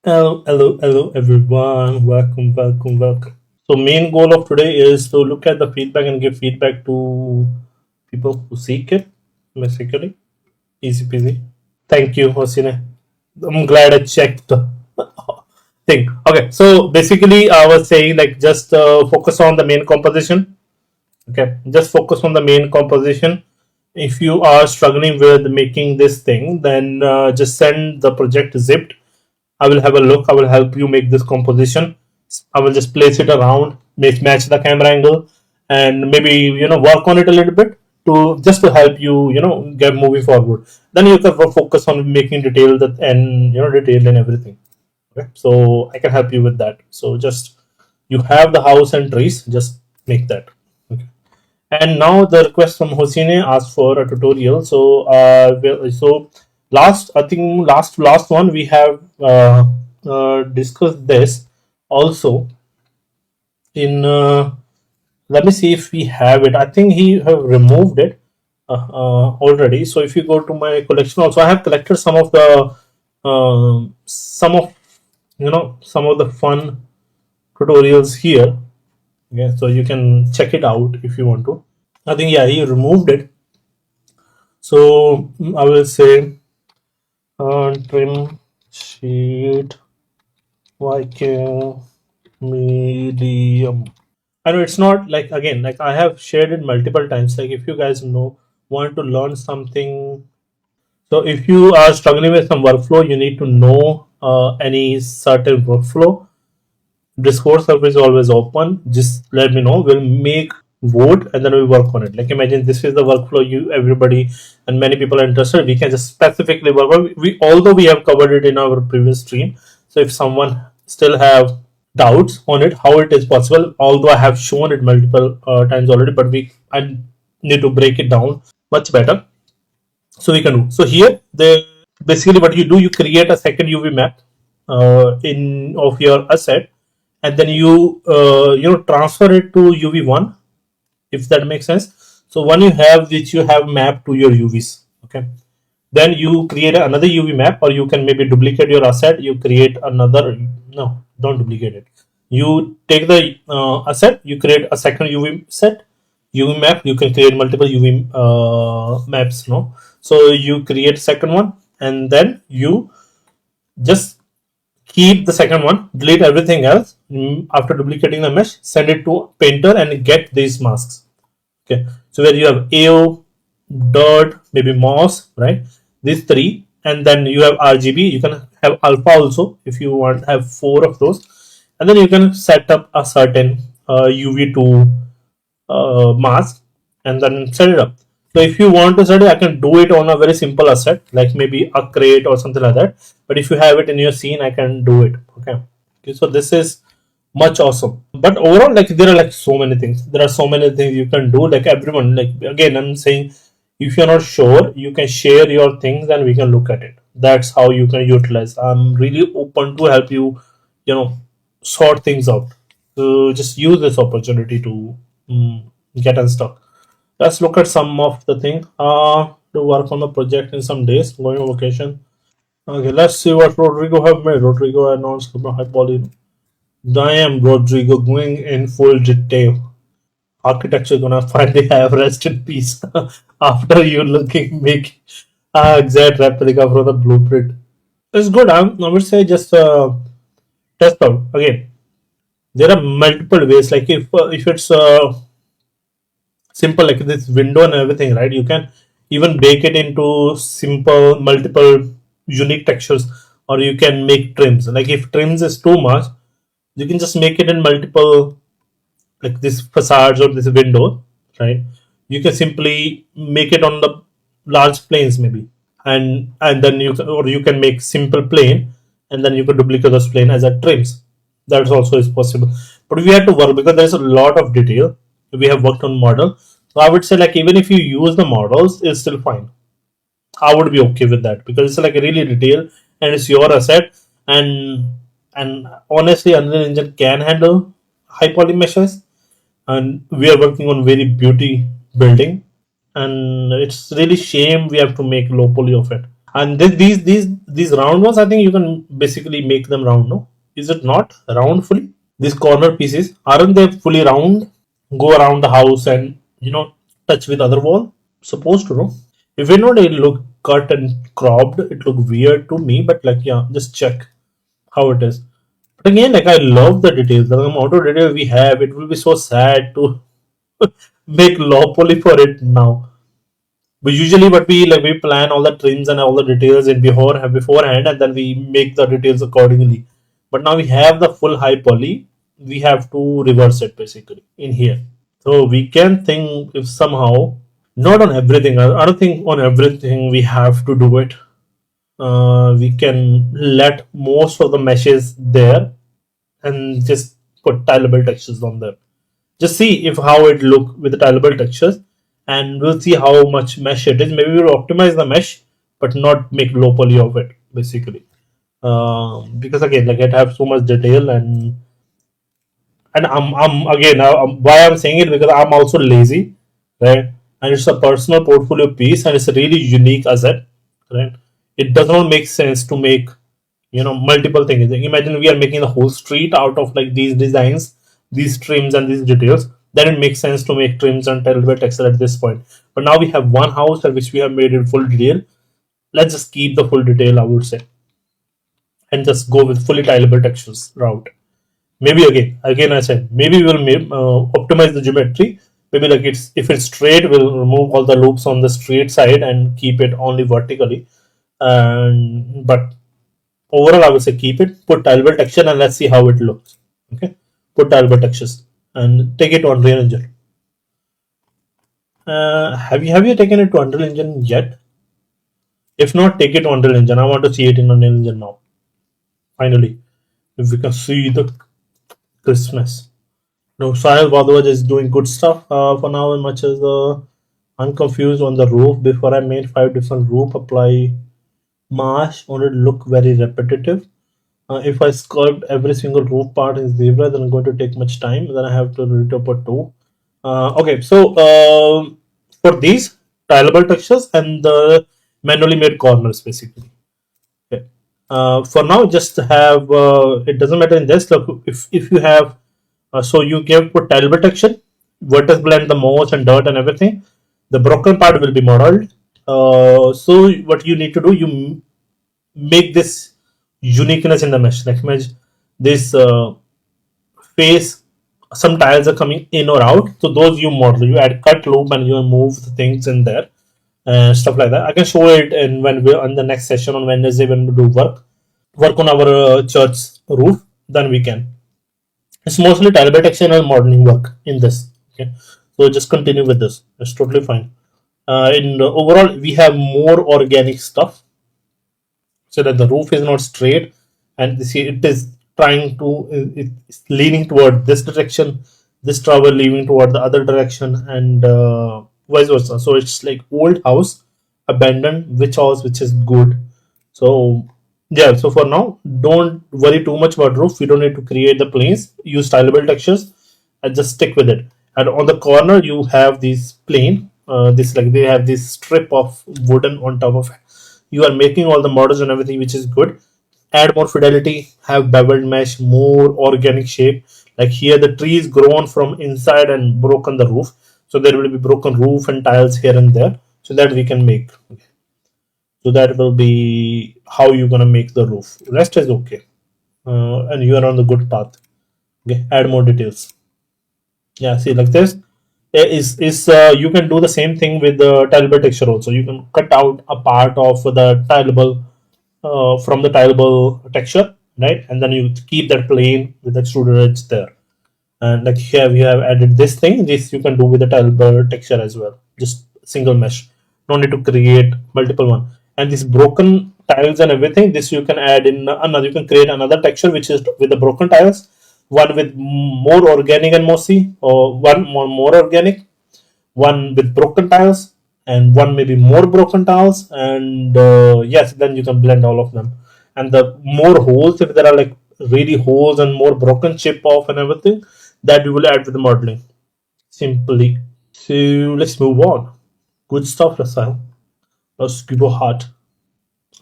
Hello, everyone. Welcome. So, main goal of today is to look at the feedback and give feedback to people who seek it. Basically, easy peasy. Thank you, Hosine. I'm glad I checked the thing. Okay, so basically, I was saying like just focus on the main composition. Okay, just focus on the main composition. If you are struggling with making this thing, then just send the project zipped. I will have a look. I will help you make this composition. I will just place it around, match the camera angle, and maybe work on it a little bit to just to help you get moving forward. Then you can focus on making detailed and detailed and everything. Okay, so I can help you with that. So just you have the house and trees, just make that. Okay. And now the request from Hosine asked for a tutorial. So last I think last one we have discussed this also in let me see if we have it. I think he have removed it already. So if you go to my collection, also I have collected some of the some of some of the fun tutorials here. Okay, so you can check it out if you want to. I think yeah, he removed it. So I will say trim sheet Viking medium. I know it's not like again like I have shared it multiple times. Like if you guys want to learn something, so if you are struggling with some workflow, you need to know any certain workflow. Discord server is always open. Just let me know. We'll make vote and then we work on it. Like imagine this is the workflow you everybody and many people are interested. We can just specifically work on. We although we have covered it in our previous stream. So if someone still have doubts on it, how it is possible, although I have shown it multiple times already, but I need to break it down much better. So we can do. So here the basically what you do, you create a second UV map in of your asset, and then you transfer it to UV1, if that makes sense. So one you have which you have mapped to your UVs. Okay. Then you create another UV map, or you can maybe duplicate your asset. You create another. No, don't duplicate it. You take the asset, you create a second UV set, UV map. You can create multiple UV maps. No, so you create second one, and then you just keep the second one, delete everything else. After duplicating the mesh, send it to Painter and get these masks. Okay, so where you have AO, dirt, maybe moss, right? These three, and then you have RGB. You can have alpha also if you want. Have four of those, and then you can set up a certain UV2 mask and then set it up. So if you want to set it, I can do it on a very simple asset, like maybe a crate or something like that. But if you have it in your scene, I can do it. Okay, so this is much awesome. But overall, like there are like so many things. There are so many things you can do. Like everyone, like again, I'm saying, if you're not sure, you can share your things and we can look at it. That's how you can utilize. I'm really open to help you, sort things out. So just use this opportunity to get unstuck. Let's look at some of the thing. To work on the project in some days, going on vacation. Okay, let's see what Rodrigo have made. Rodrigo announced high poly. Damn, Rodrigo going in full detail. Architecture gonna finally have rest in peace after you looking make exact replica from the blueprint. It's good. I would say just test out again. There are multiple ways. Like if it's simple like this window and everything, right? You can even bake it into simple multiple unique textures, or you can make trims. Like if trims is too much, you can just make it in multiple, like this facades or this window, right? You can simply make it on the large planes maybe, and then you can make simple plane, and then you can duplicate those plane as a trims. That also is possible, but we have to work because there's a lot of detail. We have worked on model, so I would say like even if you use the models, it's still fine. I would be okay with that because it's like really detailed and it's your asset. And honestly, Unreal Engine can handle high poly meshes, and we are working on very beauty building, and it's really shame we have to make low poly of it. And these round ones, I think you can basically make them round, no? Is it not round fully? These corner pieces, aren't they fully round? Go around the house and touch with other wall. Supposed to, no? If it not, it look cut and cropped. It look weird to me, but like yeah, just check how it is. But again, like I love the details. The amount of detail we have, it will be so sad to make law poly for it now. But usually, what we like, we plan all the trims and all the details in beforehand, and then we make the details accordingly. But now we have the full high poly. We have to reverse it basically in here. So we can think if somehow not on everything. I don't think on everything we have to do it. We can let most of the meshes there and just put tileable textures on them. Just see if how it look with the tileable textures, and we'll see how much mesh it is. Maybe we'll optimize the mesh, but not make low poly of it basically. Because again, like it have so much detail, and I'm again why I'm saying it, because I'm also lazy, right? And it's a personal portfolio piece, and it's a really unique asset, right? It does not make sense to make multiple things. Like, imagine we are making the whole street out of like these designs, these trims, and these details. Then it makes sense to make trims and tileable texture at this point. But now we have one house at which we have made it full detail. Let's just keep the full detail, I would say, and just go with fully tileable textures route. Maybe again I said maybe we'll optimize the geometry. Maybe like it's if it's straight, we'll remove all the loops on the straight side and keep it only vertically. And but overall, I would say keep it, put tileable texture, and let's see how it looks. Okay, put tileable textures and take it to Unreal Engine. Have you taken it to Unreal Engine yet? If not, take it to Unreal Engine. I want to see it in Unreal Engine now. Finally, if we can see the crispness. No, Sahil Bhardwaj is doing good stuff for now. As much as I'm confused on the roof. Before I made 5 different roof apply marsh on it look very repetitive. If I sculpt every single roof part in zebra, then I'm going to take much time. Then I have to retop two. Okay, so for these tileable textures and the manually made corners, basically. Okay. For now, just have it doesn't matter in this. Look, if you have so you give put tileable texture, vertex blend the moss and dirt and everything. The broken part will be modeled. So what you need to do, you make this uniqueness in the mesh. Like imagine this face, some tiles are coming in or out. So those you model, you add cut loop and you move the things in there and stuff like that. I can show it in when we on the next session on Wednesday when we do work on our church roof. Then we can. It's mostly tileable texture and modeling work in this. Okay, so just continue with this. It's totally fine. In overall, we have more organic stuff so that the roof is not straight, and this it is trying to it's leaning toward this direction, this tower leaning toward the other direction, and vice versa. So it's like old house abandoned which house which is good. So yeah, so for now don't worry too much about roof. You don't need to create the planes, use stylable textures and just stick with it. And on the corner you have these plane, this like they have this strip of wooden on top of it. You are making all the models and everything, which is good. Add more fidelity, have beveled mesh, more organic shape. Like here the tree is grown from inside and broken the roof, so there will be broken roof and tiles here and there, so that we can make. So that will be how you're gonna make the roof. Rest is okay, and you are on the good path. Okay, add more details. Yeah, see like this is you can do the same thing with the tileable texture also. You can cut out a part of the tileable from the tileable texture, right? And then you keep that plane with extruded edge there. And like here we have added this thing. This you can do with the tileable texture as well. Just single mesh. No need to create multiple one. And these broken tiles and everything, this you can add in another. You can create another texture which is with the broken tiles. One with more organic and mossy, or one more organic, one with broken tiles, and one maybe more broken tiles. And yes, then you can blend all of them. And the more holes, if there are like really holes and more broken chip off and everything, that you will add with the modeling simply. So let's move on. Good stuff, Rasail. Let's give a heart.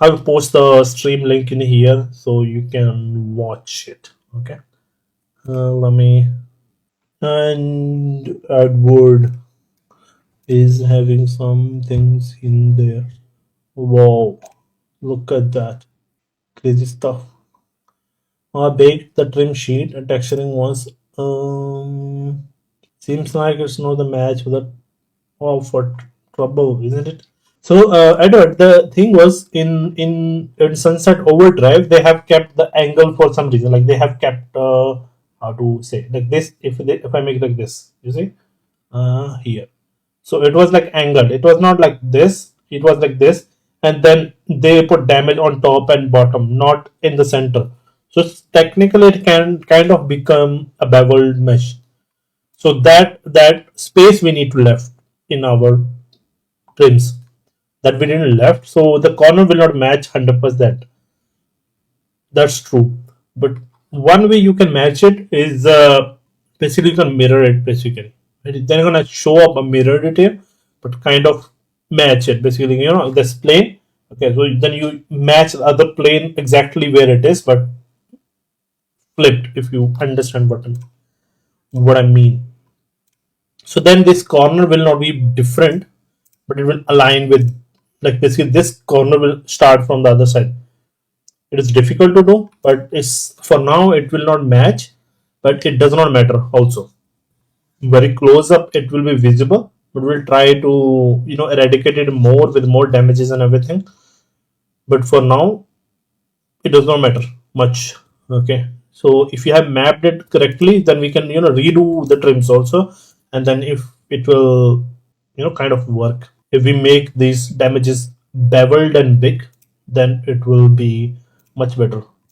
I will post the stream link in here so you can watch it. Okay. Let me. And Edward is having some things in there. Wow, look at that. Crazy stuff. I baked the trim sheet and texturing once. Seems like it's not the match with the oh for trouble, isn't it? So, Edward, the thing was in Sunset Overdrive, they have kept the angle for some reason. Like they have kept how to say like this. If I make it like this, you see, here. So it was like angled. It was not like this. It was like this, and then they put damage on top and bottom, not in the center. So technically, it can kind of become a beveled mesh. So that space we need to left in our trims that we didn't left. So the corner will not match 100%. That's true. But one way you can match it is basically you can mirror it basically. Right? Then you're gonna show up a mirrored it here, but kind of match it basically. You know this plane. Okay, so then you match the other plane exactly where it is, but flipped. If you understand what I mean. So then this corner will not be different, but it will align with like basically this corner will start from the other side. It is difficult to do, but it's for now it will not match, but it does not matter also. Very close up it will be visible, but we'll try to eradicate it more with more damages and everything. But for now it does not matter much. Okay. So if you have mapped it correctly, then we can redo the trims also, and then if it will kind of work. If we make these damages beveled and big, then it will be much better.